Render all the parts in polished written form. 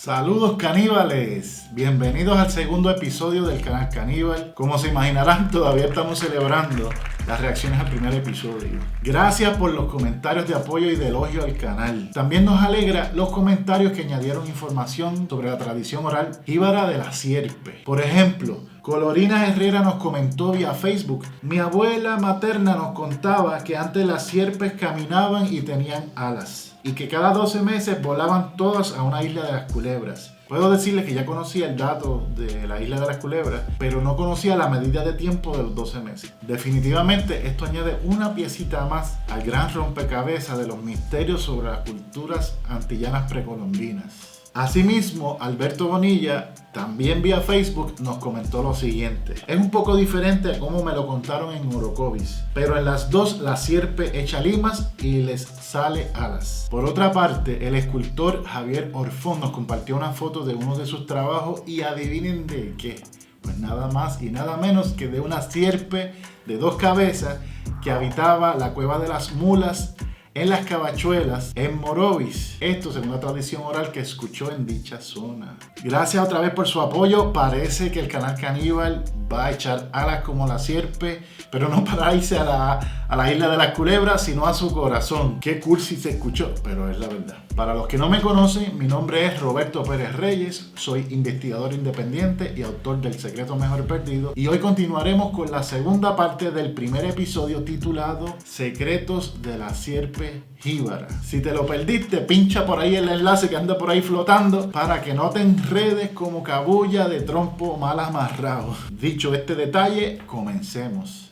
Saludos caníbales, bienvenidos al segundo episodio del canal Caníbal. Como se imaginarán, todavía estamos celebrando las reacciones al primer episodio. Gracias por los comentarios de apoyo y de elogio al canal. También nos alegra los comentarios que añadieron información sobre la tradición oral jíbara de la sierpe. Por ejemplo, Colorina Herrera nos comentó vía Facebook: mi abuela materna nos contaba que antes las sierpes caminaban y tenían alas, y que cada 12 meses volaban todas a una isla de las culebras. Puedo decirles que ya conocía el dato de la isla de las culebras, pero no conocía la medida de tiempo de los 12 meses. Definitivamente esto añade una piecita más al gran rompecabezas de los misterios sobre las culturas antillanas precolombinas. Asimismo, Alberto Bonilla, también vía Facebook, nos comentó lo siguiente: es un poco diferente a cómo me lo contaron en Orocovis, pero en las dos la sierpe echa limas y les sale alas. Por otra parte, el escultor Javier Orfón nos compartió una foto de uno de sus trabajos y adivinen de qué. Pues nada más y nada menos que de una sierpe de 2 cabezas que habitaba la cueva de las mulas en las Cavachuelas, en Morovis. Esto según la tradición oral que escuchó en dicha zona. Gracias otra vez por su apoyo. Parece que el canal Caníbal va a echar alas como la sierpe, pero no para irse a la isla de las culebras, sino a su corazón. Qué cursi se escuchó, pero es la verdad. Para los que no me conocen, mi nombre es Roberto Pérez Reyes, soy investigador independiente y autor del Secreto Mejor Perdido, y hoy continuaremos con la segunda parte del primer episodio titulado Secretos de la Sierpe Jíbara. Si te lo perdiste, pincha por ahí el enlace que anda por ahí flotando para que no te enredes como cabulla de trompo mal amarrado. Dicho este detalle, comencemos.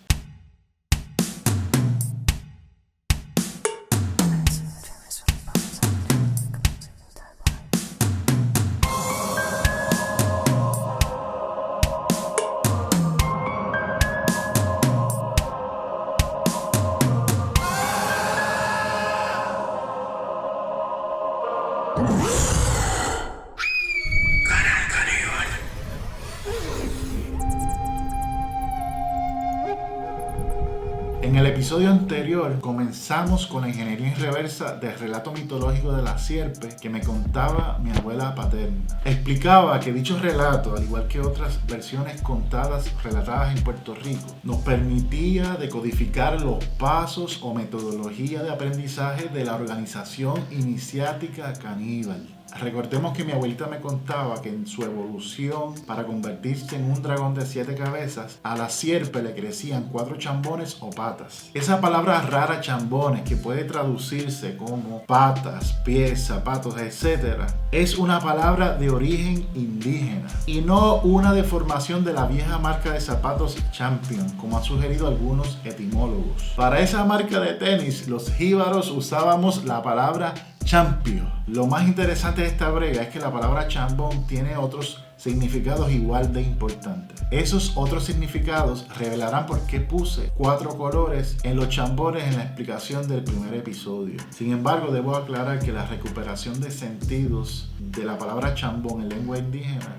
En el episodio anterior comenzamos con la ingeniería en reversa del relato mitológico de la sierpe que me contaba mi abuela paterna. Explicaba que dicho relato, al igual que otras versiones contadas relatadas en Puerto Rico, nos permitía decodificar los pasos o metodología de aprendizaje de la organización iniciática caníbal. Recordemos que mi abuelita me contaba que en su evolución para convertirse en un dragón de 7 cabezas, a la sierpe le crecían 4 chambones o patas. Esa palabra rara chambones, que puede traducirse como patas, pies, zapatos, etc., es una palabra de origen indígena y no una deformación de la vieja marca de zapatos Champion, como han sugerido algunos etimólogos. Para esa marca de tenis, los jíbaros usábamos la palabra champio. Lo más interesante de esta brega es que la palabra chambón tiene otros significados igual de importantes. Esos otros significados revelarán por qué puse 4 colores en los chambones en la explicación del primer episodio. Sin embargo, debo aclarar que la recuperación de sentidos de la palabra chambón en lengua indígena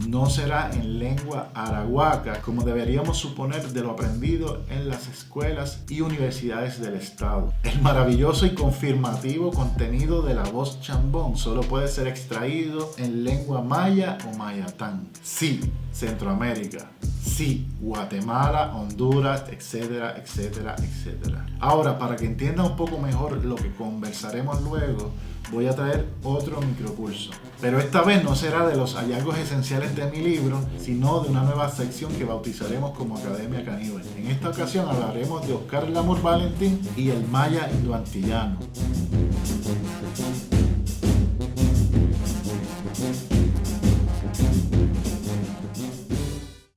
no será en lengua arahuaca, como deberíamos suponer de lo aprendido en las escuelas y universidades del estado. El maravilloso y confirmativo contenido de la voz chambón solo puede ser extraído en lengua maya o mayatán. Sí, Centroamérica. Sí, Guatemala, Honduras, etcétera, etcétera, etcétera. Ahora, para que entiendan un poco mejor lo que conversaremos luego, voy a traer otro microcurso. Pero esta vez no será de los hallazgos esenciales de mi libro, sino de una nueva sección que bautizaremos como Academia Caníbal. En esta ocasión hablaremos de Oscar Lamour Valentín y el maya indoantillano.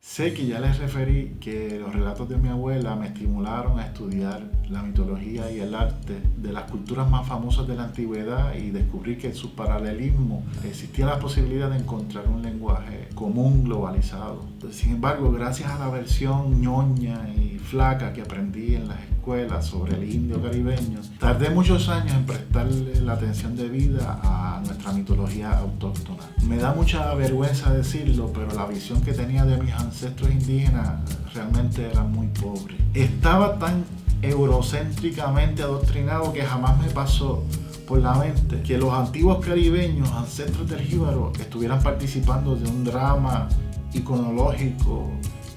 Sé que ya les referí que los relatos de mi abuela me estimularon a estudiar la mitología y el arte de las culturas más famosas de la antigüedad y descubrí que en su paralelismo existía la posibilidad de encontrar un lenguaje común globalizado. Sin embargo, gracias a la versión ñoña y flaca que aprendí en las escuelas sobre el indio caribeño, tardé muchos años en prestarle la atención debida a nuestra mitología autóctona. Me da mucha vergüenza decirlo, pero la visión que tenía de mis ancestros indígenas realmente era muy pobre. Estaba tan eurocéntricamente adoctrinado que jamás me pasó por la mente que los antiguos caribeños, ancestros del jíbaro, estuvieran participando de un drama iconológico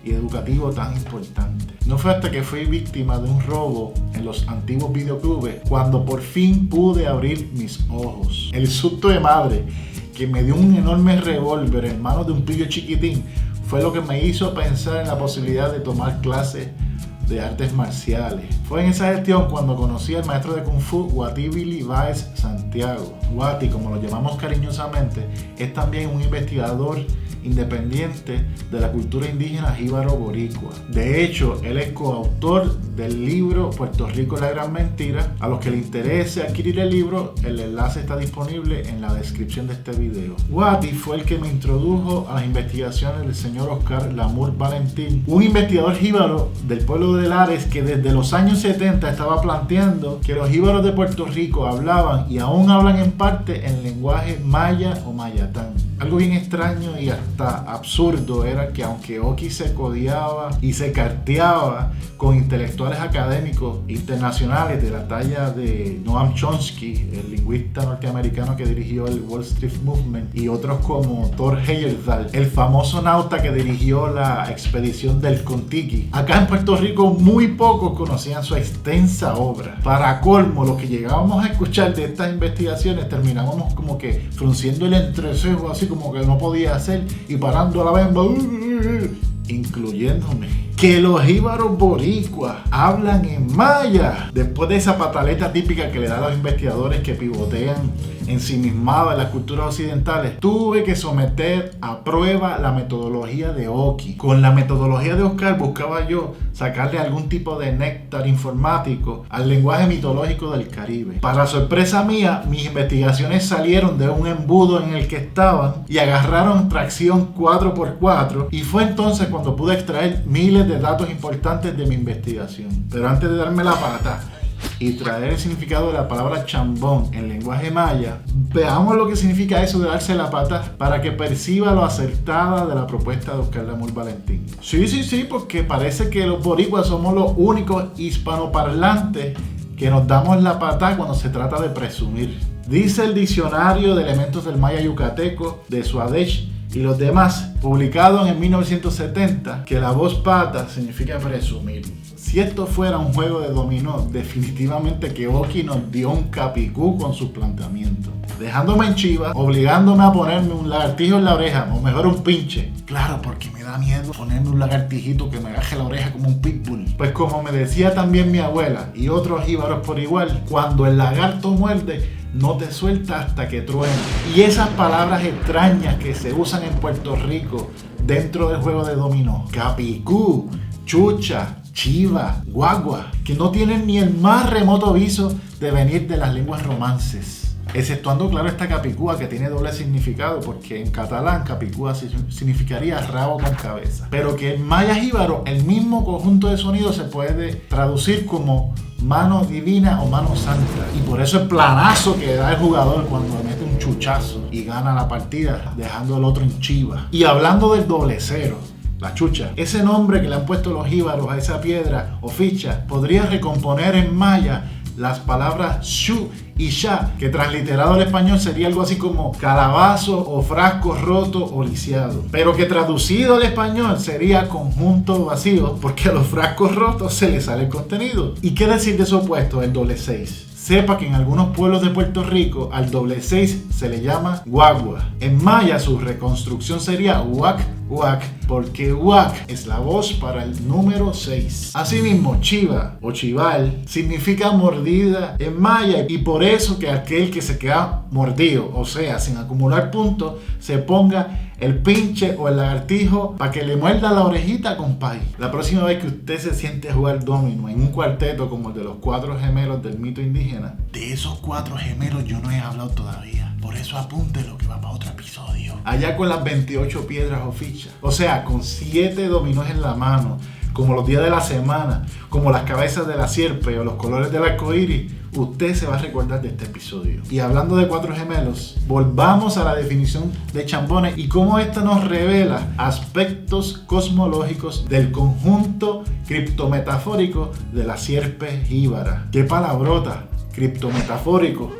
y educativo tan importante. No fue hasta que fui víctima de un robo en los antiguos videoclubes cuando por fin pude abrir mis ojos. El susto de madre que me dio un enorme revólver en manos de un pillo chiquitín fue lo que me hizo pensar en la posibilidad de tomar clases de artes marciales. Fue en esa gestión cuando conocí al maestro de Kung Fu, Watibili Báez Santiago. Wati, como lo llamamos cariñosamente, es también un investigador independiente de la cultura indígena jíbaro boricua. De hecho, él es coautor del libro Puerto Rico, la gran mentira. A los que les interese adquirir el libro, el enlace está disponible en la descripción de este video. Wati fue el que me introdujo a las investigaciones del señor Oscar Lamour Valentín, un investigador jíbaro del pueblo de Lares que desde los años 70 estaba planteando que los jíbaros de Puerto Rico hablaban y aún hablan en parte en lenguaje maya o mayatán. Algo bien extraño y hasta absurdo era que aunque Oki se codeaba y se carteaba con intelectuales académicos internacionales de la talla de Noam Chomsky, el lingüista norteamericano que dirigió el Wall Street Movement, y otros como Thor Heyerdahl, el famoso nauta que dirigió la expedición del Kon-Tiki, acá en Puerto Rico muy pocos conocían su extensa obra. Para colmo, lo que llegábamos a escuchar de estas investigaciones terminábamos como que frunciendo el entrecejo, así como que no podía hacer, y parando la bemba, incluyéndome. Que los jíbaros boricuas hablan en maya. Después de esa pataleta típica que le da a los investigadores que pivotean ensimismados en las culturas occidentales, tuve que someter a prueba la metodología de Oki. Con la metodología de Oscar buscaba yo sacarle algún tipo de néctar informático al lenguaje mitológico del Caribe. Para sorpresa mía, mis investigaciones salieron de un embudo en el que estaban y agarraron tracción 4x4, y fue entonces cuando pude extraer miles de datos importantes de mi investigación. Pero antes de darme la pata y traer el significado de la palabra chambón en lenguaje maya, veamos lo que significa eso de darse la pata para que perciba lo acertada de la propuesta de Oscar Lamour Valentín. Sí, porque parece que los boricuas somos los únicos hispanoparlantes que nos damos la pata cuando se trata de presumir. Dice el diccionario de elementos del maya yucateco de Suadech y los demás, publicado en 1970, que la voz pata significa presumir. Si esto fuera un juego de dominó, definitivamente que Oki nos dio un capicú con sus planteamientos, dejándome en chiva, obligándome a ponerme un lagartijo en la oreja, o mejor un pinche. Claro, porque me da miedo ponerme un lagartijito que me agaje la oreja como un pitbull. Pues como me decía también mi abuela y otros jíbaros por igual, cuando el lagarto muerde, no te suelta hasta que truene. Y esas palabras extrañas que se usan en Puerto Rico dentro del juego de dominó, capicú, chucha, chiva, guagua, que no tienen ni el más remoto viso de venir de las lenguas romances. Exceptuando, claro, esta capicúa que tiene doble significado, porque en catalán capicúa significaría rabo con cabeza. Pero que en maya jíbaro el mismo conjunto de sonidos se puede traducir como mano divina o mano santa. Y por eso el planazo que da el jugador cuando mete un chuchazo y gana la partida, dejando al otro en chiva. Y hablando del doble cero, la chucha, ese nombre que le han puesto los jíbaros a esa piedra o ficha, podría recomponer en maya las palabras shu y sha, que transliterado al español sería algo así como calabazo o frasco roto o lisiado, pero que traducido al español sería conjunto vacío, porque a los frascos rotos se les sale el contenido. ¿Y qué decir de su opuesto, el doble 6? Sepa que en algunos pueblos de Puerto Rico al doble 6 se le llama guagua. En maya su reconstrucción sería huac, huac, porque huac es la voz para el número 6. Asimismo, chiva o chival significa mordida en maya, y por eso que aquel que se queda mordido, o sea, sin acumular puntos, se ponga el pinche o el lagartijo para que le muerda la orejita, compay. La próxima vez que usted se siente a jugar domino en un cuarteto como el de los 4 gemelos del mito indígena, de esos 4 gemelos yo no he hablado todavía. Por eso apunte lo que va para otro episodio. Allá con las 28 piedras o fichas. O sea, con 7 dominós en la mano, como los días de la semana, como las cabezas de la sierpe o los colores del arco iris, usted se va a recordar de este episodio. Y hablando de 4 gemelos, volvamos a la definición de chambones y cómo esta nos revela aspectos cosmológicos del conjunto criptometafórico de la sierpe jíbara. ¡Qué palabrota! Criptometafórico.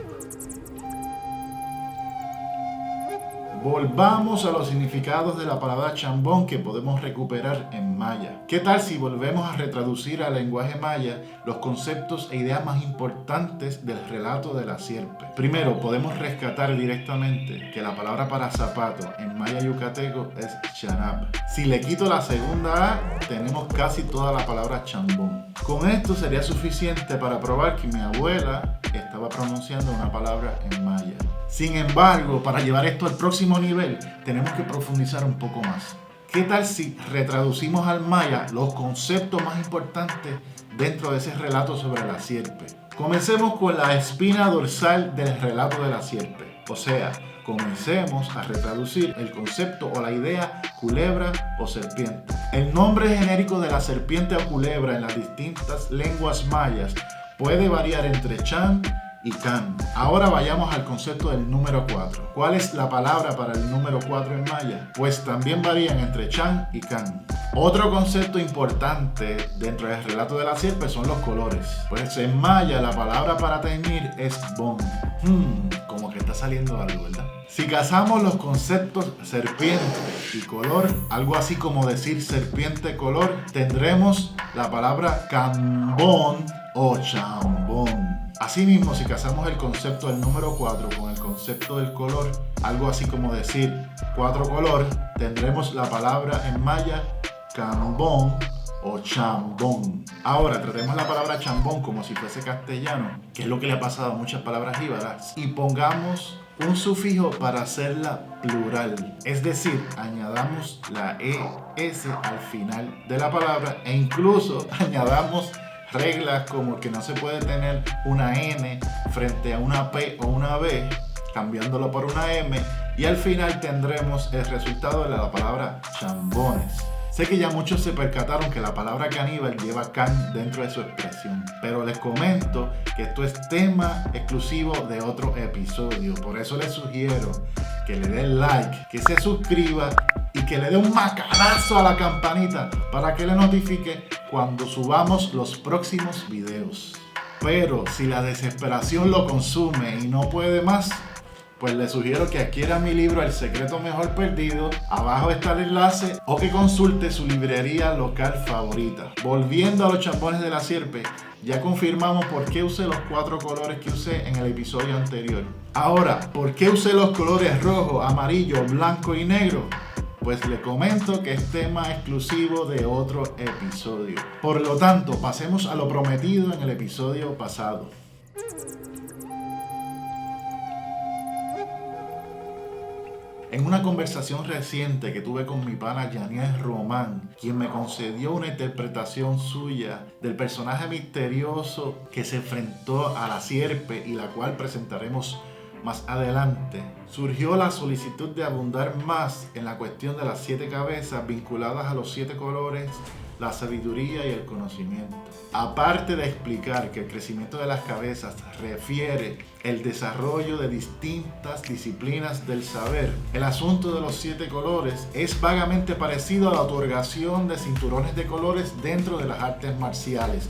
Volvamos a los significados de la palabra chambón que podemos recuperar en maya. ¿Qué tal si volvemos a retraducir al lenguaje maya los conceptos e ideas más importantes del relato de la sierpe? Primero, podemos rescatar directamente que la palabra para zapato en maya yucateco es chanab. Si le quito la segunda A, tenemos casi toda la palabra chambón. Con esto sería suficiente para probar que mi abuela estaba pronunciando una palabra en maya. Sin embargo, para llevar esto al próximo nivel, tenemos que profundizar un poco más. ¿Qué tal si retraducimos al maya los conceptos más importantes dentro de ese relato sobre la sierpe? Comencemos con la espina dorsal del relato de la sierpe. O sea, comencemos a retraducir el concepto o la idea culebra o serpiente. El nombre genérico de la serpiente o culebra en las distintas lenguas mayas puede variar entre chan y can. Ahora vayamos al concepto del número 4. ¿Cuál es la palabra para el número 4 en maya? Pues también varían entre chan y can. Otro concepto importante dentro del relato de la sierpe son los colores. Pues en maya la palabra para teñir es bon. Como que está saliendo algo, ¿verdad? Si casamos los conceptos serpiente y color, algo así como decir serpiente color, tendremos la palabra cambón o chambón. Asimismo, si casamos el concepto del número 4 con el concepto del color, algo así como decir 4 color, tendremos la palabra en maya cambón o chambón. Ahora tratemos la palabra chambón como si fuese castellano, que es lo que le ha pasado a muchas palabras jíbaras, y pongamos un sufijo para hacerla plural, es decir, añadamos la ES al final de la palabra e incluso añadamos reglas como que no se puede tener una N frente a una P o una B, cambiándolo por una M, y al final tendremos el resultado de la palabra chambones. Sé que ya muchos se percataron que la palabra caníbal lleva can dentro de su expresión, pero les comento que esto es tema exclusivo de otro episodio. Por eso les sugiero que le den like, que se suscriba y que le dé un macanazo a la campanita para que le notifique cuando subamos los próximos videos. Pero si la desesperación lo consume y no puede más, pues le sugiero que adquiera mi libro El secreto mejor perdido. Abajo está el enlace, o que consulte su librería local favorita. Volviendo a los chambones de la sierpe, ya confirmamos por qué usé los 4 colores que usé en el episodio anterior. Ahora, ¿por qué usé los colores rojo, amarillo, blanco y negro? Pues le comento que es tema exclusivo de otro episodio. Por lo tanto, pasemos a lo prometido en el episodio pasado. En una conversación reciente que tuve con mi pana Yaniel Román, quien me concedió una interpretación suya del personaje misterioso que se enfrentó a la sierpe y la cual presentaremos más adelante, surgió la solicitud de abundar más en la cuestión de las 7 cabezas vinculadas a los 7 colores, la sabiduría y el conocimiento. Aparte de explicar que el crecimiento de las cabezas refiere el desarrollo de distintas disciplinas del saber, el asunto de los 7 colores es vagamente parecido a la otorgación de cinturones de colores dentro de las artes marciales.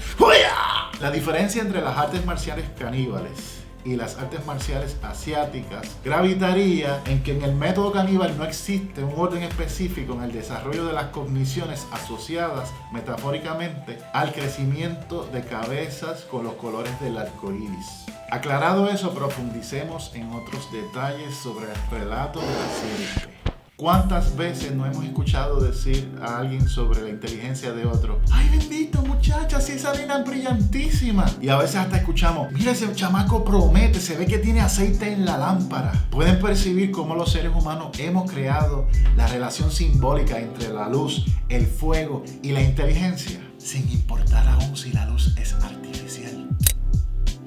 La diferencia entre las artes marciales caníbales y las artes marciales asiáticas gravitaría en que en el método caníbal no existe un orden específico en el desarrollo de las cogniciones asociadas metafóricamente al crecimiento de cabezas con los colores del arco iris. Aclarado eso, profundicemos en otros detalles sobre el relato de la sierpe. ¿Cuántas veces no hemos escuchado decir a alguien sobre la inteligencia de otro? ¡Ay, bendito, muchacha! Si esa nena es brillantísima. Y a veces hasta escuchamos, mira, ese chamaco promete, se ve que tiene aceite en la lámpara. Pueden percibir cómo los seres humanos hemos creado la relación simbólica entre la luz, el fuego y la inteligencia, sin importar aún si la luz es artificial.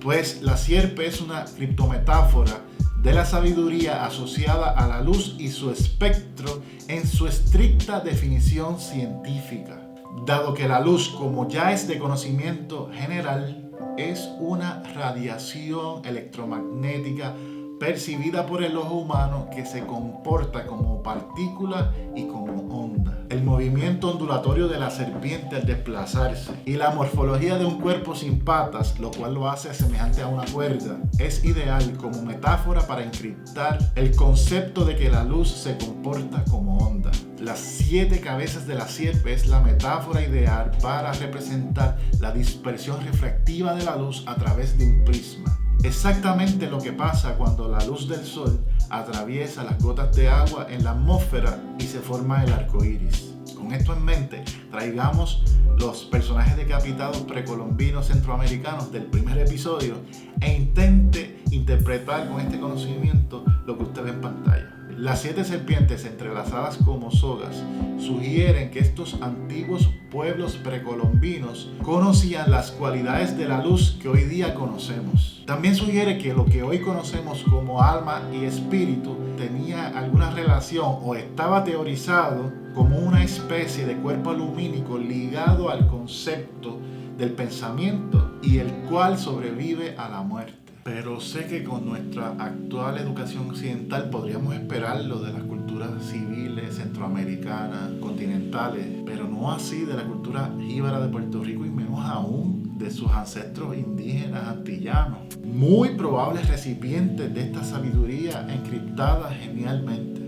Pues la sierpe es una criptometáfora de la sabiduría asociada a la luz y su espectro en su estricta definición científica, dado que la luz, como ya es de conocimiento general, es una radiación electromagnética percibida por el ojo humano que se comporta como partícula y como onda. El movimiento ondulatorio de la serpiente al desplazarse y la morfología de un cuerpo sin patas, lo cual lo hace semejante a una cuerda, es ideal como metáfora para encriptar el concepto de que la luz se comporta como onda. Las 7 cabezas de la sierpe es la metáfora ideal para representar la dispersión refractiva de la luz a través de un prisma. Exactamente lo que pasa cuando la luz del sol atraviesa las gotas de agua en la atmósfera y se forma el arco iris. Con esto en mente, traigamos los personajes decapitados precolombinos centroamericanos del primer episodio e intente interpretar con este conocimiento lo que usted ve en pantalla. Las 7 serpientes entrelazadas como sogas sugieren que estos antiguos pueblos precolombinos conocían las cualidades de la luz que hoy día conocemos. También sugiere que lo que hoy conocemos como alma y espíritu tenía alguna relación o estaba teorizado como una especie de cuerpo lumínico ligado al concepto del pensamiento y el cual sobrevive a la muerte. Pero sé que con nuestra actual educación occidental podríamos esperarlo de las culturas civiles, centroamericanas, continentales, pero no así de la cultura jíbara de Puerto Rico y menos aún de sus ancestros indígenas antillanos. Muy probables recipientes de esta sabiduría encriptada genialmente.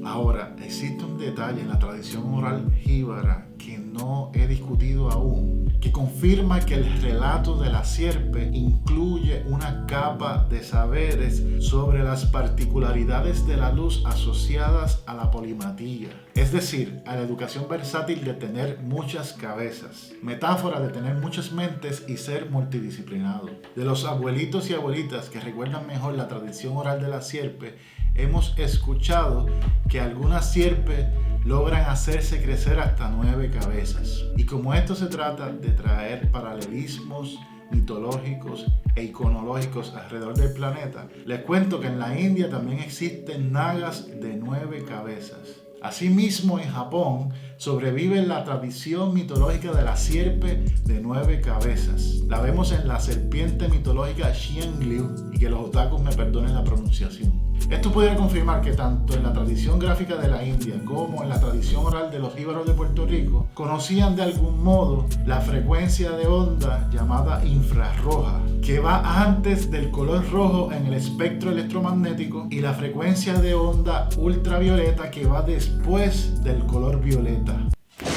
Ahora, existe un detalle en la tradición oral jíbara que no he discutido aún, que confirma que el relato de la sierpe incluye una capa de saberes sobre las particularidades de la luz asociadas a la polimatía, es decir, a la educación versátil de tener muchas cabezas, metáfora de tener muchas mentes y ser multidisciplinado. De los abuelitos y abuelitas que recuerdan mejor la tradición oral de la sierpe, hemos escuchado que algunas sierpes logran hacerse crecer hasta 9 cabezas. Y como esto se trata de traer paralelismos mitológicos e iconológicos alrededor del planeta, les cuento que en la India también existen nagas de 9 cabezas. Asimismo, en Japón sobrevive la tradición mitológica de la sierpe de 9 cabezas. La vemos en la serpiente mitológica Xiangliu, y que los otakus me perdonen la pronunciación. Esto pudiera confirmar que tanto en la tradición gráfica de la India como en la tradición oral de los jíbaros de Puerto Rico conocían de algún modo la frecuencia de onda llamada infrarroja, que va antes del color rojo en el espectro electromagnético, y la frecuencia de onda ultravioleta que va después del color violeta.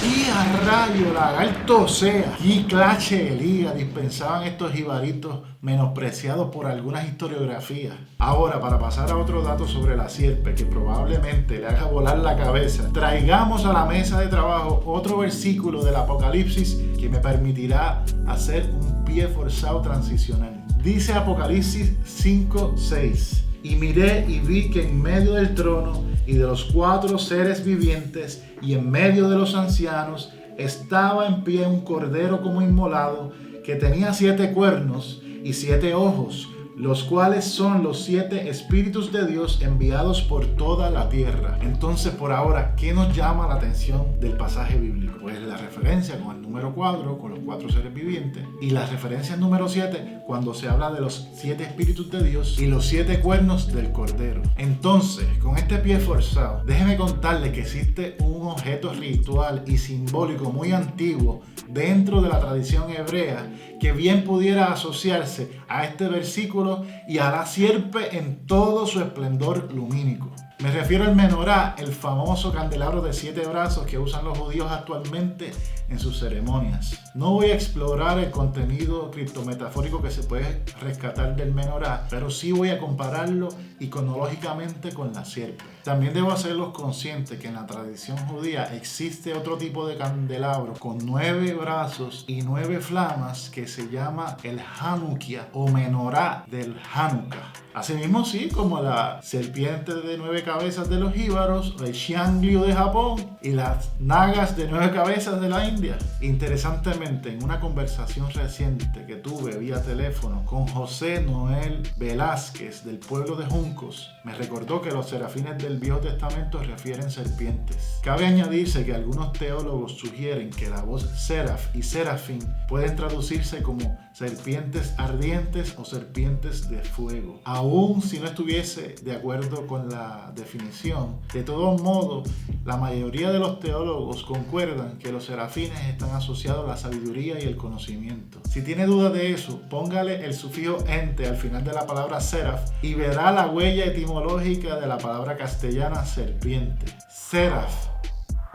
¡Y a rayo, lagarto sea! ¡Qué clase de liga dispensaban estos jibaritos menospreciados por algunas historiografías! Ahora, para pasar a otro dato sobre la sierpe que probablemente le haga volar la cabeza, traigamos a la mesa de trabajo otro versículo del Apocalipsis que me permitirá hacer un pie forzado transicional. Dice Apocalipsis 5:6: Y miré y vi que en medio del trono y de los 4 seres vivientes y en medio de los ancianos estaba en pie un cordero como inmolado, que tenía 7 cuernos y 7 ojos, los cuales son los 7 espíritus de Dios enviados por toda la tierra. Entonces, por ahora, ¿qué nos llama la atención del pasaje bíblico? Pues la referencia con el número 4, con los 4 seres vivientes, y la referencia número 7, cuando se habla de los 7 espíritus de Dios y los 7 cuernos del cordero. Entonces, con este pie forzado, déjeme contarle que existe un objeto ritual y simbólico muy antiguo dentro de la tradición hebrea que bien pudiera asociarse a este versículo y a la sierpe en todo su esplendor lumínico. Me refiero al menorá, el famoso candelabro de 7 brazos que usan los judíos actualmente en sus ceremonias. No voy a explorar el contenido criptometafórico que se puede rescatar del menorá, pero sí voy a compararlo iconológicamente con la sierpe. También debo hacerlos conscientes que en la tradición judía existe otro tipo de candelabro con 9 brazos y 9 flamas que se llama el Hanukkah o menorá del Hanukkah. Asimismo, sí, como la serpiente de 9 cabezas de los jíbaros, el Xiangliu de Japón y las nagas de 9 cabezas de la India. Interesantemente, en una conversación reciente que tuve vía teléfono con José Noel Velázquez del pueblo de Juncos, me recordó que los serafines del Viejo Testamento refieren serpientes. Cabe añadirse que algunos teólogos sugieren que la voz seraf y serafín pueden traducirse como serpientes ardientes o serpientes de fuego. Aún si no estuviese de acuerdo con la definición, de todos modos, la mayoría de los teólogos concuerdan que los serafines están asociados a la sabiduría y el conocimiento. Si tiene duda de eso, póngale el sufijo ente al final de la palabra seraf y verá la huella etimológica de la palabra castellana serpiente. Seraf,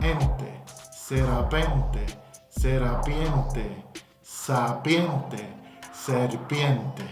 ente, serapente, serapiente, sapiente, serpiente.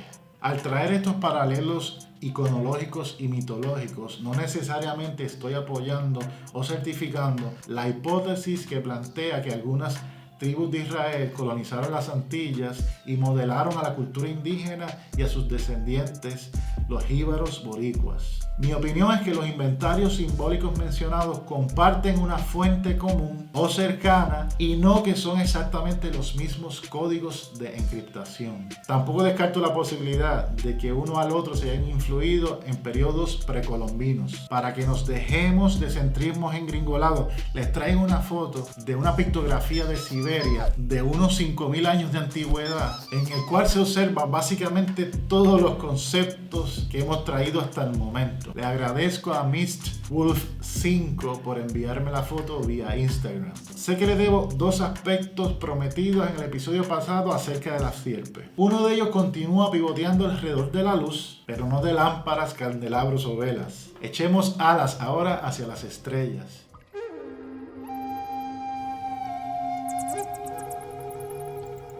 Al traer estos paralelos iconológicos y mitológicos, no necesariamente estoy apoyando o certificando la hipótesis que plantea que algunas tribus de Israel colonizaron las Antillas y modelaron a la cultura indígena y a sus descendientes, los jíbaros boricuas. Mi opinión es que los inventarios simbólicos mencionados comparten una fuente común o cercana y no que son exactamente los mismos códigos de encriptación. Tampoco descarto la posibilidad de que uno al otro se hayan influido en periodos precolombinos. Para que nos dejemos de centrismos engringolados, les traigo una foto de una pictografía de Siberia de unos 5.000 años de antigüedad, en el cual se observan básicamente todos los conceptos que hemos traído hasta el momento. Le agradezco a MistWolf5 por enviarme la foto vía Instagram. Sé que le debo dos aspectos prometidos en el episodio pasado acerca de las sierpes. Uno de ellos continúa pivoteando alrededor de la luz, pero no de lámparas, candelabros o velas. Echemos alas ahora hacia las estrellas.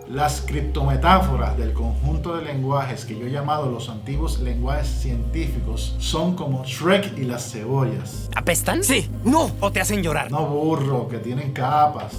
Las criptometáforas del conjunto de lenguajes que yo he llamado los antiguos lenguajes científicos son como Shrek y las cebollas. ¿Apestan? Sí. No. ¿O te hacen llorar? No, burro, que tienen capas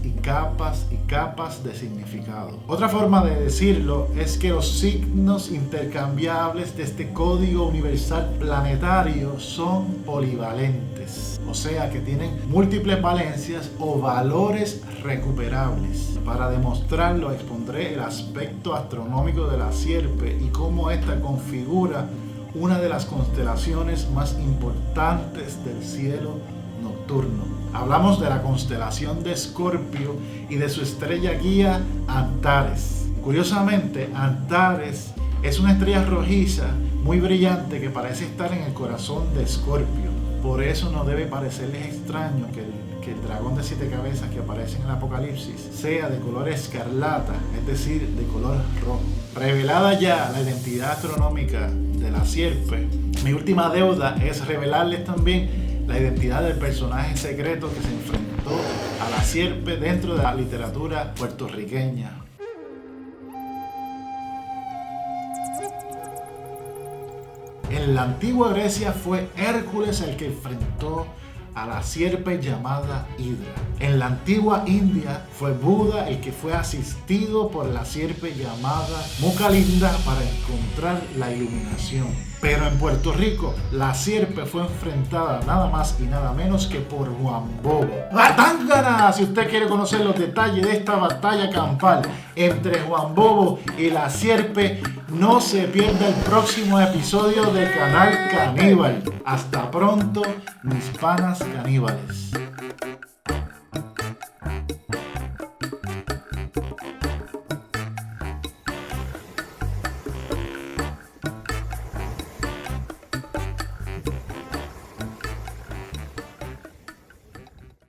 y capas y capas de significado. Otra forma de decirlo es que los signos intercambiables de este código universal planetario son polivalentes. O sea que tienen múltiples valencias o valores recuperables. Para demostrarlo expondré el aspecto astronómico de la sierpe y cómo ésta configura una de las constelaciones más importantes del cielo nocturno. Hablamos de la constelación de Escorpio y de su estrella guía Antares. Curiosamente, Antares es una estrella rojiza muy brillante que parece estar en el corazón de Escorpio. Por eso no debe parecerles extraño que el dragón de 7 cabezas que aparece en el Apocalipsis sea de color escarlata, es decir, de color rojo. Revelada ya la identidad astronómica de la sierpe, mi última deuda es revelarles también la identidad del personaje secreto que se enfrentó a la sierpe dentro de la literatura puertorriqueña. En la antigua Grecia fue Hércules el que enfrentó a la sierpe llamada Hidra. En la antigua India fue Buda el que fue asistido por la sierpe llamada Mukalinda para encontrar la iluminación. Pero en Puerto Rico, la sierpe fue enfrentada nada más y nada menos que por Juan Bobo. ¡Batángana! Si usted quiere conocer los detalles de esta batalla campal entre Juan Bobo y la sierpe, no se pierda el próximo episodio del canal Caníbal. Hasta pronto, mis panas caníbales.